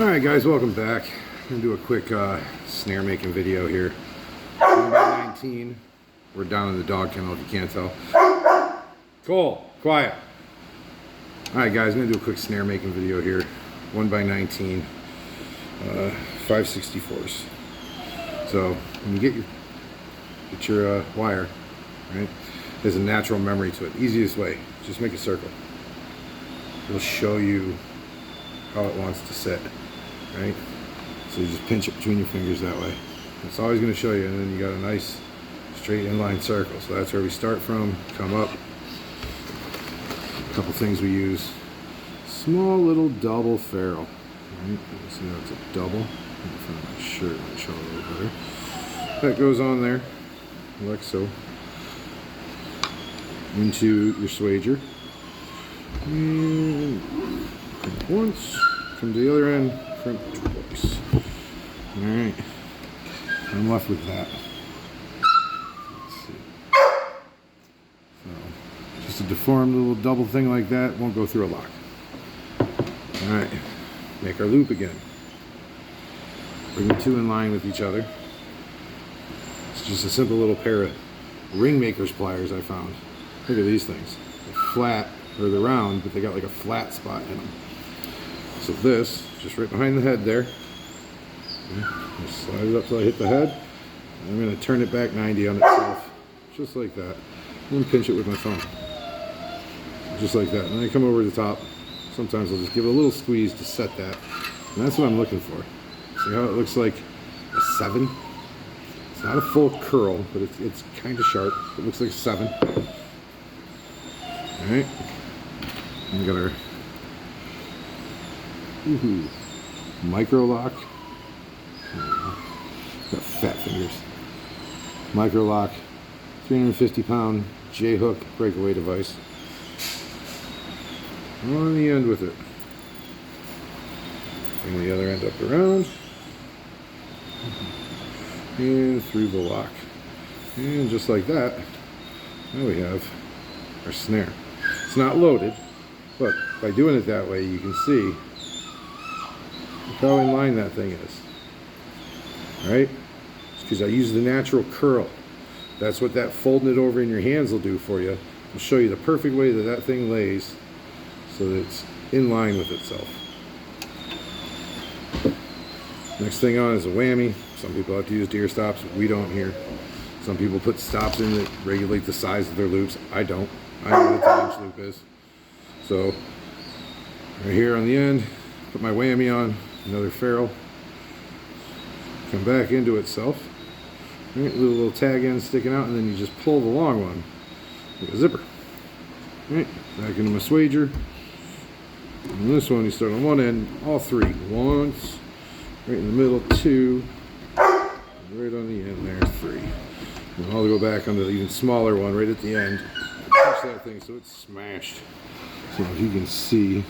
Alright guys, welcome back. I'm going to do a quick snare making video here. 1x19. We're down in the dog kennel if you can't tell. Cole, quiet. Alright guys, I'm going to do a quick snare making video here. 1x19. 5/64. So when you get your wire, right, there's a natural memory to it. Easiest way, just make a circle. It'll show you how it wants to sit, right? So you just pinch it between your fingers that way. It's always going to show you, and then you got a nice straight inline circle. So that's where we start from, come up. A couple things we use. Small little double ferrule. Right? See how it's a double? In front of my shirt, I'll show it a little better. That goes on there, like so, into your swager. And crimp once, come to the other end, crimp twice. Alright, I'm left with that. Let's see. So, just a deformed little double thing like that, won't go through a lock. Alright, make our loop again. Bring the two in line with each other. It's just a simple little pair of ring maker's pliers I found. Look at these things. They're flat, or they're round, but they got like a flat spot in them. So this, just right behind the head there. Just slide it up till I hit the head. And I'm going to turn it back 90 on itself. Just like that. And then pinch it with my thumb. Just like that. And then I come over the top. Sometimes I'll just give it a little squeeze to set that. And that's what I'm looking for. See how it looks like a 7? It's not a full curl, but it's kind of sharp. It looks like a 7. Alright. We got our micro lock. Got fat fingers. Micro lock. 350-pound J-hook breakaway device. On the end with it. Bring the other end up around. And through the lock. And just like that, now we have our snare. It's not loaded, but by doing it that way, you can see look how in line that thing is. Alright? It's because I use the natural curl. That's what that folding it over in your hands will do for you. I'll show you the perfect way that that thing lays so that it's in line with itself. Next thing on is a whammy. Some people have to use deer stops, but we don't here. Some people put stops in that regulate the size of their loops. I don't. I know what a 10-inch loop is. So, right here on the end, put my whammy on, another ferrule. Come back into itself. Right, little tag end sticking out, and then you just pull the long one like a zipper. Right, back into my swager. And this one, you start on one end, all three. Once, right in the middle, 2, right on the end there, 3. And I'll go back on the even smaller one right at the end. Push that thing so it's smashed. So if you can see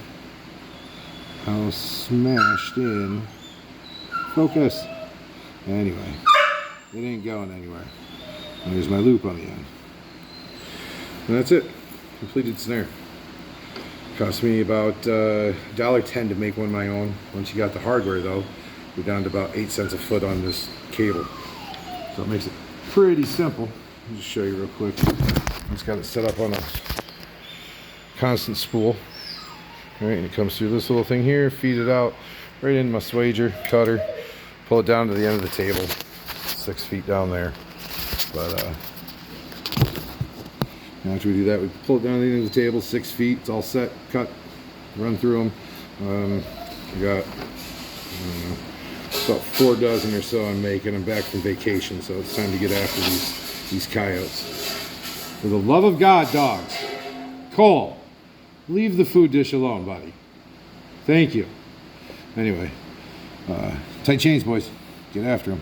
how smashed in. Focus. Anyway, it ain't going anywhere. And there's my loop on the end. And that's it. Completed snare. Cost me about $1.10 to make one my own. Once you got the hardware though, we're down to about 8 cents a foot on this cable. So it makes it pretty simple. I'll just show you real quick. It's got it set up on a constant spool. Alright, and it comes through this little thing here, feed it out right into my swager, cutter, pull it down to the end of the table. 6 feet down there. But after we do that, we pull it down to the end of the table, 6 feet, it's all set, cut, run through them. We got about 4 dozen or so I'm making. I'm back from vacation, so it's time to get after these coyotes. For the love of God, dogs. Cole, leave the food dish alone, buddy. Thank you. Anyway, tight chains, boys. Get after them.